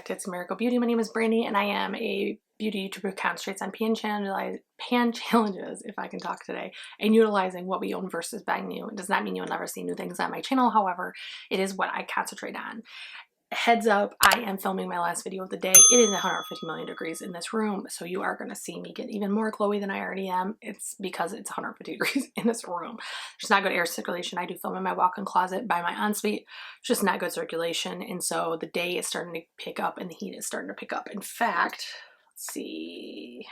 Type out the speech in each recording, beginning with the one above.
back to It's Miracle Beauty. My name is Brandy and I am a beauty YouTuber who concentrates on pan challenges, if I can talk today, and utilizing what we own versus buying new. It does not mean you'll never see new things on my channel. However, it is what I concentrate on. Heads up, I am filming my last video of the day. It is 150 million degrees in this room, so you are going to see me get even more glowy than I already am. It's because it's 150 degrees in this room. There's not good air circulation. I do film in my walk-in closet by my ensuite. It's just not good circulation, and so the day is starting to pick up and the heat is starting to pick up. In fact, let's see.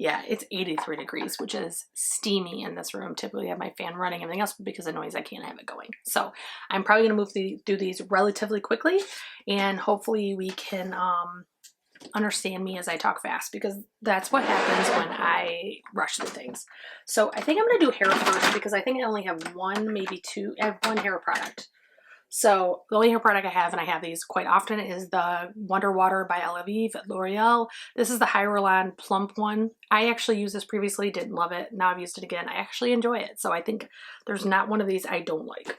Yeah, it's 83 degrees, which is steamy in this room. Typically I have my fan running, everything else, but because of noise, I can't have it going. So I'm probably going to do these relatively quickly, and hopefully we can understand me as I talk fast, because that's what happens when I rush through things. So I think I'm going to do hair first, because I think I only have one, maybe two. I have one hair product. So the only hair product I have, and I have these quite often, is the Wonder Water by L'Oreal at L'Oreal. This is the Hyaluron Plump one. I actually used this previously, didn't love it. Now I've used it again. I actually enjoy it. So I think there's not one of these I don't like.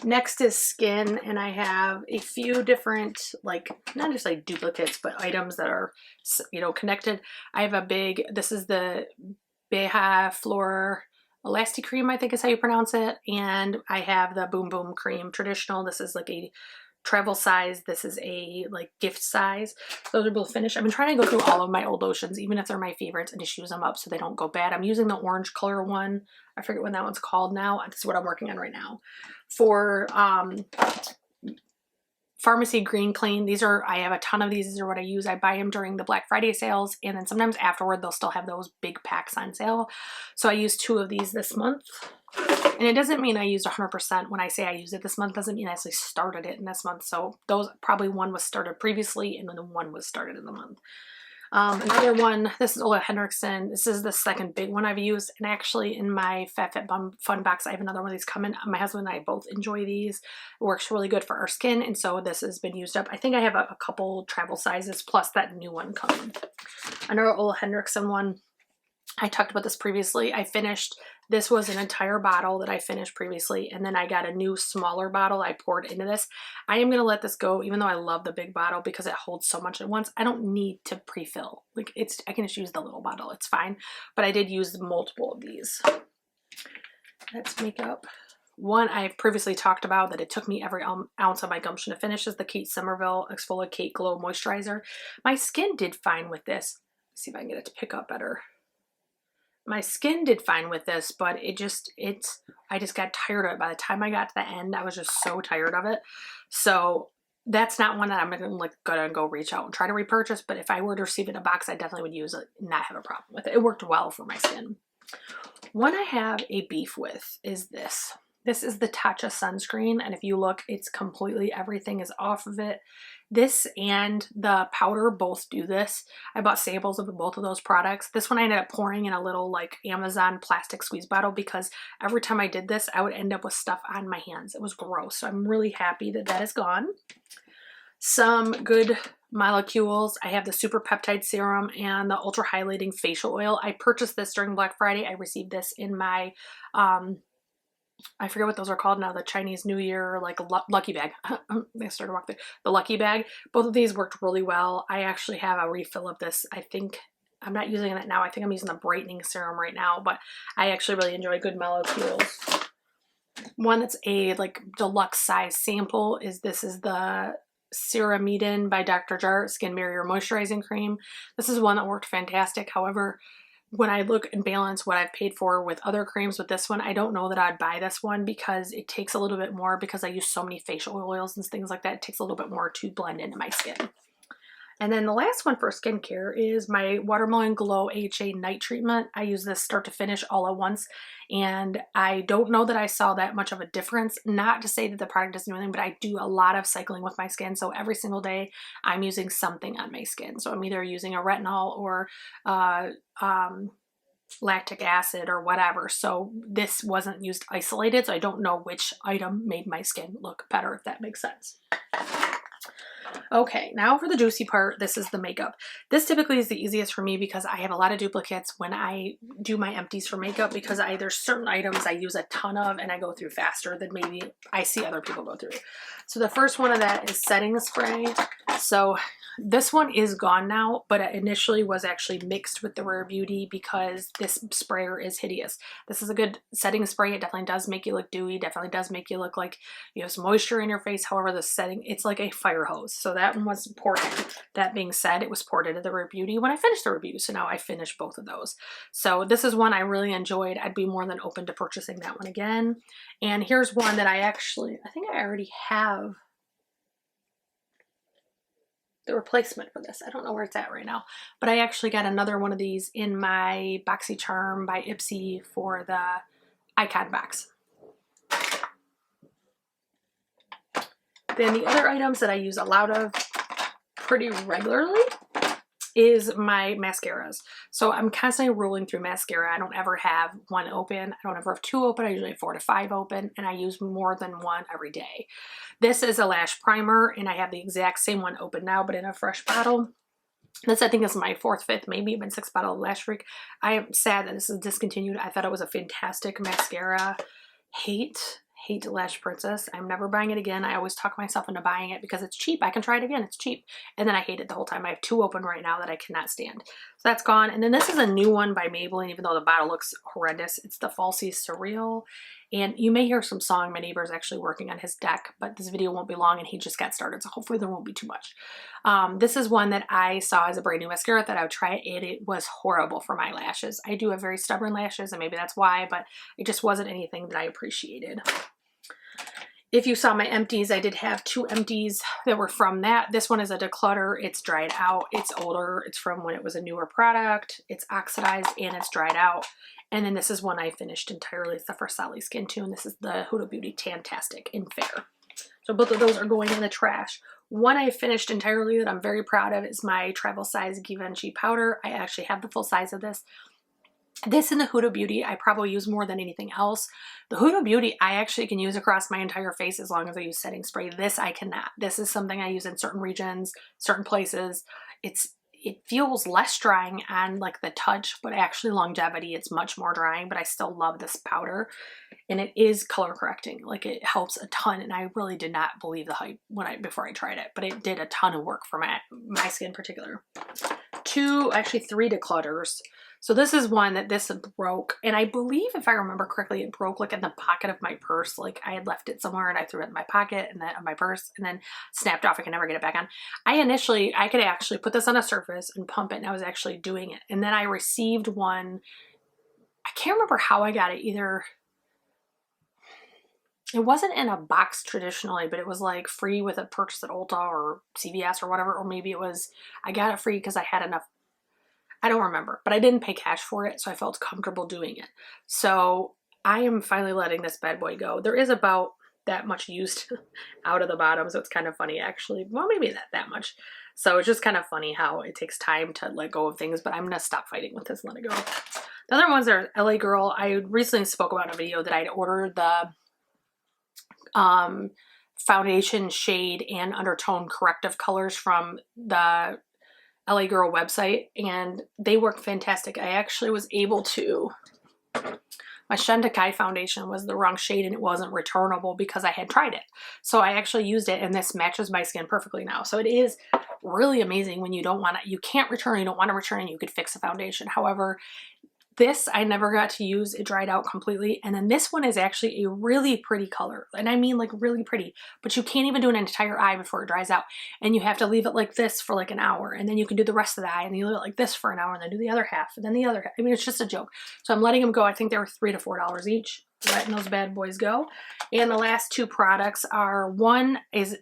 Next is skin, and I have a few different, like, not just like duplicates, but items that are, you know, connected. I have a big, this is the Beha Flor Elastic Cream, I think is how you pronounce it. And I have the Boom Boom Cream Traditional. This is like a travel size. This is a like gift size. Those are both finished. I've been trying to go through all of my old lotions, even if they're my favorites, and just use them up so they don't go bad. I'm using the orange color one. I forget what that one's called now. This is what I'm working on right now. For Pharmacy Green Clean, these are, I have a ton of these. These are what I use. I buy them during the Black Friday sales, and then sometimes afterward they'll still have those big packs on sale. So I used 2 of these this month, and it doesn't mean I used 100%. When I say I used it this month, doesn't mean I actually started it in this month. So those, probably one was started previously and then the one was started in the month. Another one, this is Ole Henriksen. This is the second big one I've used, and actually in my Fun box I have another one of these coming. My husband and I both enjoy these. It works really good for our skin, and so this has been used up. I think I have a couple travel sizes plus that new one coming. Another Ole Henriksen one. I talked about this previously. I finished, this was an entire bottle that I finished previously, and then I got a new smaller bottle I poured into this. I am going to let this go, even though I love the big bottle because it holds so much at once. I don't need to pre-fill. Like, I can just use the little bottle. It's fine. But I did use multiple of these. That's makeup. One I've previously talked about that it took me every ounce of my gumption to finish is the Kate Somerville Exfoliate Glow Moisturizer. My skin did fine with this. Let's see if I can get it to pick up better. My skin did fine with this, but I just got tired of it. By the time I got to the end, I was just so tired of it. So that's not one that I'm gonna go reach out and try to repurchase, but if I were to receive it in a box, I definitely would use it and not have a problem with it. It worked well for my skin. One I have a beef with is this. This is the Tatcha sunscreen, and if you look, it's completely, everything is off of it. This and the powder both do this. I bought samples of both of those products. This one I ended up pouring in a little like Amazon plastic squeeze bottle because every time I did this, I would end up with stuff on my hands. It was gross. So I'm really happy that that is gone. Some good molecules. I have the Super Peptide Serum and the Ultra Highlighting Facial Oil. I purchased this during Black Friday. I received this in my I forget what those are called now, the Chinese New Year, like a lucky bag. I started walking through the lucky bag. Both of these worked really well. I actually have a refill of this. I think I'm not using it now. I think I'm using the brightening serum right now, but I actually really enjoy good molecules. One that's a like deluxe size sample is this is the Ceramidin by Dr. Jart Skin Barrier Moisturizing Cream. This is one that worked fantastic. However, when I look and balance what I've paid for with other creams with this one, I don't know that I'd buy this one because it takes a little bit more, because I use so many facial oils and things like that. It takes a little bit more to blend into my skin. And then the last one for skincare is my Watermelon Glow AHA Night Treatment. I use this start to finish all at once, and I don't know that I saw that much of a difference. Not to say that the product doesn't do anything, but I do a lot of cycling with my skin, so every single day I'm using something on my skin. So I'm either using a retinol or lactic acid or whatever. So this wasn't used isolated, so I don't know which item made my skin look better, if that makes sense. Okay, now for the juicy part, this is the makeup. This typically is the easiest for me because I have a lot of duplicates when I do my empties for makeup, because there's certain items I use a ton of and I go through faster than maybe I see other people go through. So the first one of that is setting spray. So this one is gone now, but it initially was actually mixed with the Rare Beauty because this sprayer is hideous. This is a good setting spray. It definitely does make you look dewy, definitely does make you look like you have some moisture in your face. However, the setting, it's like a fire hose. So that one was ported. That being said, it was ported to the Rare Beauty when I finished the review. So now I finished both of those. So this is one I really enjoyed. I'd be more than open to purchasing that one again. And here's one that I think I already have the replacement for this. I don't know where it's at right now, but I actually got another one of these in my BoxyCharm by Ipsy for the Icon box. Then the other items that I use a lot of pretty regularly is my mascaras. So I'm constantly rolling through mascara. I don't ever have one open. I don't ever have two open. I usually have 4 to 5 open, and I use more than one every day. This is a lash primer, and I have the exact same one open now, but in a fresh bottle. This, I think, is my 4th, 5th, maybe even 6th bottle of Lash Freak. I am sad that this is discontinued. I thought it was a fantastic mascara. Hate Lash Princess. I'm never buying it again. I always talk myself into buying it because it's cheap. I can try it again. It's cheap. And then I hate it the whole time. I have 2 open right now that I cannot stand. So that's gone. And then this is a new one by Maybelline, even though the bottle looks horrendous. It's the Falsies Surreal. And you may hear some song. My neighbor is actually working on his deck, but this video won't be long and he just got started. So hopefully there won't be too much. This is one that I saw as a brand new mascara that I would try it, and it was horrible for my lashes. I do have very stubborn lashes, and maybe that's why, but it just wasn't anything that I appreciated. If you saw my empties, I did have 2 empties that were from that. This one is a declutter. It's dried out. It's older. It's from when it was a newer product. It's oxidized and it's dried out. And then this is one I finished entirely. It's the for Sally Skin too. And this is the Huda Beauty Tantastic in Fair. So both of those are going in the trash. One I finished entirely that I'm very proud of is my travel size Givenchy powder. I actually have the full size of this. This and the Huda Beauty I probably use more than anything else. The Huda Beauty I actually can use across my entire face as long as I use setting spray. This I cannot. This is something I use in certain regions, certain places. It feels less drying on like the touch, but actually longevity it's much more drying, but I still love this powder. And it is color correcting. Like, it helps a ton, and I really did not believe the hype before I tried it, but it did a ton of work for my skin in particular. 2, actually 3 declutters. So this is one that this broke, and I believe if I remember correctly, it broke like in the pocket of my purse. Like, I had left it somewhere and I threw it in my pocket and then on my purse and then snapped off. I could never get it back on. I could actually put this on a surface and pump it, and I was actually doing it. And then I received one. I can't remember how I got it. Either it wasn't in a box traditionally, but it was like free with a purchase at Ulta or CVS or whatever, or maybe it was, I got it free because I had enough. I don't remember, but I didn't pay cash for it, so I felt comfortable doing it. So I am finally letting this bad boy go. There is about that much used out of the bottom, so it's kind of funny actually. Well, maybe not that much. So it's just kind of funny how it takes time to let go of things, but I'm going to stop fighting with this and let it go. The other ones are LA Girl. I recently spoke about in a video that I'd ordered the foundation shade and undertone corrective colors from the LA Girl website, and they work fantastic. I actually was able to, my Shantakai foundation was the wrong shade and it wasn't returnable because I had tried it. So I actually used it, and this matches my skin perfectly now. So it is really amazing when you don't want to, you can't return, you don't want to return, and you could fix a foundation. However, this I never got to use. It dried out completely. And then this one is actually a really pretty color. And I mean like really pretty, but you can't even do an entire eye before it dries out. And you have to leave it like this for like an hour. And then you can do the rest of the eye, and you leave it like this for an hour, and then do the other half, and then the other half. I mean, it's just a joke. So I'm letting them go. I think they were $3 to $4 each. Letting those bad boys go. And the last 2 products are, one is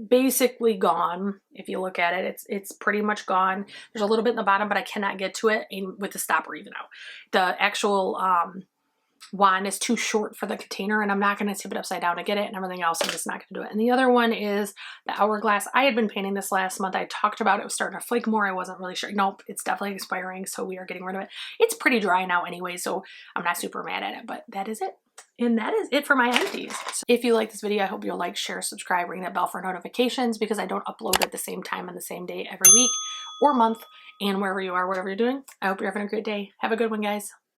basically gone. If you look at it, it's pretty much gone. There's a little bit in the bottom, but I cannot get to it with the stopper even out. The actual wand is too short for the container, and I'm not going to tip it upside down to get it, and everything else I'm just not going to do it. And the other one is the Hourglass. I had been painting this last month. I talked about it was starting to flake more. I wasn't really sure. Nope, it's definitely expiring, so we are getting rid of it. It's pretty dry now anyway, so I'm not super mad at it, but that is it. And that is it for my empties. So if you like this video, I hope you'll like, share, subscribe, ring that bell for notifications, because I don't upload at the same time on the same day every week or month. And wherever you are, whatever you're doing, I hope you're having a great day. Have a good one, guys.